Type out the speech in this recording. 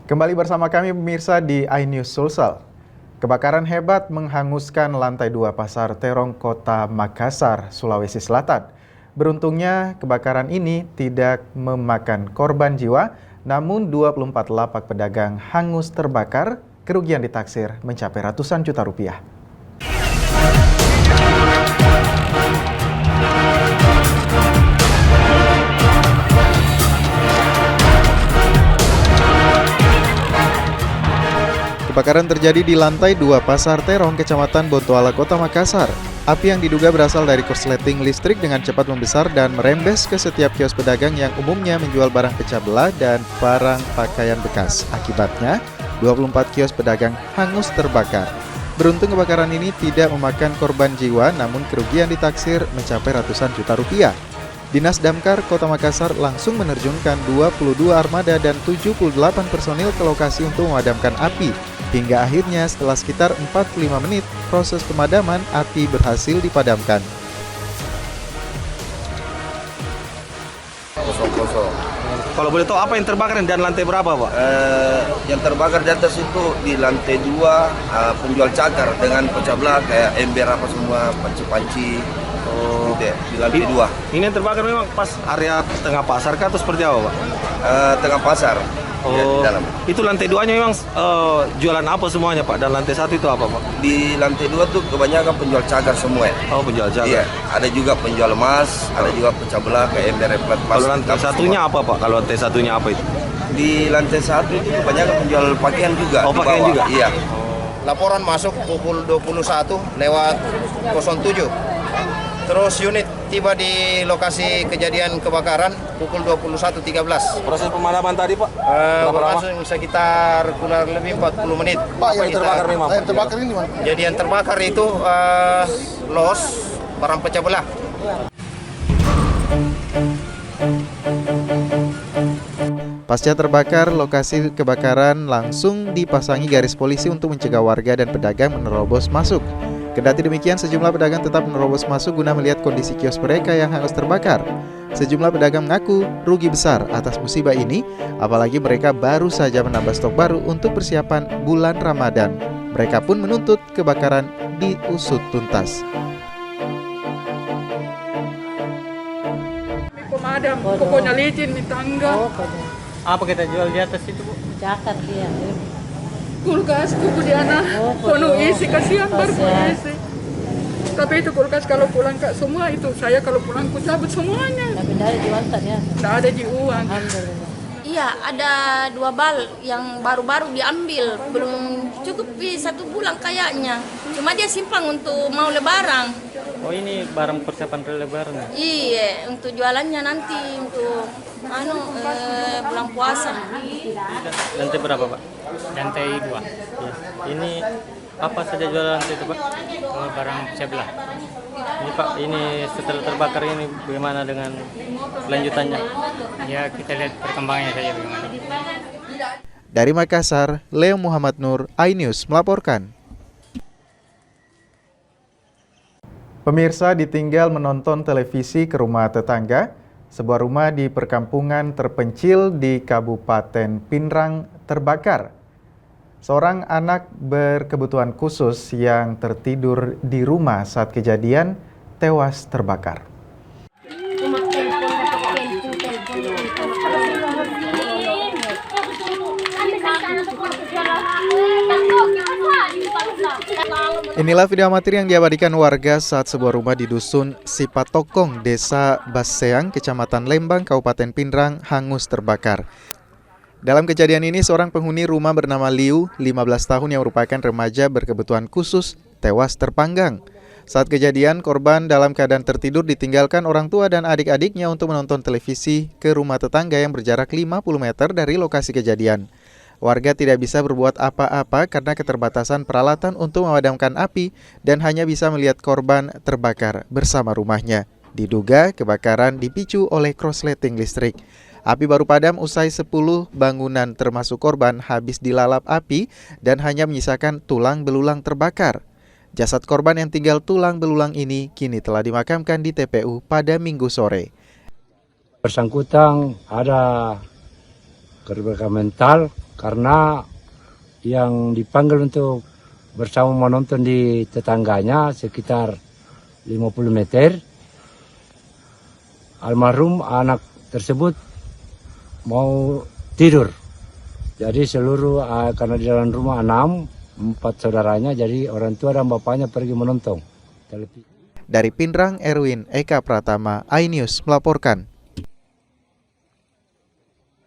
Kembali bersama kami pemirsa di iNews Sulsel. Kebakaran hebat menghanguskan lantai 2 Pasar Terong, Kota Makassar, Sulawesi Selatan. Beruntungnya kebakaran ini tidak memakan korban jiwa, namun 24 lapak pedagang hangus terbakar, kerugian ditaksir mencapai ratusan juta rupiah. Kebakaran terjadi di lantai 2 Pasar Terong, Kecamatan Bontoala, Kota Makassar. Api yang diduga berasal dari korsleting listrik dengan cepat membesar dan merembes ke setiap kios pedagang yang umumnya menjual barang pecah belah dan barang pakaian bekas. Akibatnya, 24 kios pedagang hangus terbakar. Beruntung kebakaran ini tidak memakan korban jiwa, namun kerugian ditaksir mencapai ratusan juta rupiah. Dinas Damkar Kota Makassar langsung menerjunkan 22 armada dan 78 personil ke lokasi untuk memadamkan api. Hingga akhirnya setelah sekitar 45 menit, proses pemadaman api berhasil dipadamkan. Kosong. Kalau boleh tahu apa yang terbakar dan lantai berapa, Pak? Yang terbakar di atas itu di lantai 2 penjual cakar dengan pecah belah kayak ember apa semua, panci-panci. Di lantai 2. Ini yang terbakar memang pas area tengah pasar kah atau seperti apa, Pak? Tengah pasar. Ya, di dalam. Itu lantai 2-nya memang jualan apa semuanya, Pak? Dan lantai 1 itu apa, Pak? Di lantai 2 tuh kebanyakan penjual cagar semua. Oh, penjual cagar. Iya, ada juga penjual emas, ada juga pecah belah kayak ember plat. Kalau lantai satunya apa, Pak? Kalau lantai satunya apa itu? Di lantai 1 itu kebanyakan penjual pakaian juga. Oh, pakaian juga? Iya. Laporan masuk pukul 21 lewat 07. Terus unit tiba di lokasi kejadian kebakaran pukul 21.13. Proses pemadaman tadi, Pak? Berlangsung sekitar kurang lebih 40 menit. Pak, yang terbakar memang? Yang terbakar ini mana? Jadi yang terbakar itu los, barang pecah belah. Pasca terbakar, lokasi kebakaran langsung dipasangi garis polisi untuk mencegah warga dan pedagang menerobos masuk. Kendati demikian, sejumlah pedagang tetap menerobos masuk guna melihat kondisi kios mereka yang hangus terbakar. Sejumlah pedagang mengaku rugi besar atas musibah ini, apalagi mereka baru saja menambah stok baru untuk persiapan bulan Ramadan. Mereka pun menuntut kebakaran diusut tuntas. Pemadam, pokoknya licin di tangga. Apa kita jual di atas itu, Bu? Cakar dia. Kulkas kuku di anak penuh isi, kasihan baru isi. Tapi itu kulkas kalau pulang kak semua itu saya kalau pulang ku cabut semuanya. Tapi dari jual ya. Tidak ada di uang. Alhamdulillah. Iya, ada 2 bal yang baru-baru diambil, belum cukup 1 bulan kayaknya. Cuma dia simpang untuk mau lebaran. Oh, ini barang persiapan lebaran. Iya, untuk jualannya nanti untuk bulan puasa. Lantai berapa, Pak? Lantai 2. Ya. Ini apa saja jualan lantai itu, Pak? Oh, barang pecah belah. Ini, Pak, ini setelah terbakar ini bagaimana dengan lanjutannya? Ya, kita lihat perkembangannya saja bagaimana. Dari Makassar, Leo Muhammad Nur, iNews melaporkan. Pemirsa ditinggal menonton televisi ke rumah tetangga, sebuah rumah di perkampungan terpencil di Kabupaten Pinrang terbakar. Seorang anak berkebutuhan khusus yang tertidur di rumah saat kejadian tewas terbakar. Inilah video amatir yang diabadikan warga saat sebuah rumah di dusun Sipatokong, Desa Baseang, Kecamatan Lembang, Kabupaten Pinrang, hangus terbakar. Dalam kejadian ini, seorang penghuni rumah bernama Liu, 15 tahun yang merupakan remaja berkebutuhan khusus, tewas terpanggang. Saat kejadian, korban dalam keadaan tertidur ditinggalkan orang tua dan adik-adiknya untuk menonton televisi ke rumah tetangga yang berjarak 50 meter dari lokasi kejadian. Warga tidak bisa berbuat apa-apa karena keterbatasan peralatan untuk memadamkan api dan hanya bisa melihat korban terbakar bersama rumahnya. Diduga kebakaran dipicu oleh korsleting listrik. Api baru padam usai 10 bangunan termasuk korban habis dilalap api dan hanya menyisakan tulang belulang terbakar. Jasad korban yang tinggal tulang belulang ini kini telah dimakamkan di TPU pada Minggu sore. Bersangkutan ada kerusakan mental karena yang dipanggil untuk bersama menonton di tetangganya sekitar 50 meter. Almarhum anak tersebut mau tidur. Jadi seluruh karena di dalam rumah 4 saudaranya, jadi orang tua dan bapaknya pergi menonton televisi. Dari Pindrang, Erwin Eka Pratama, iNews melaporkan.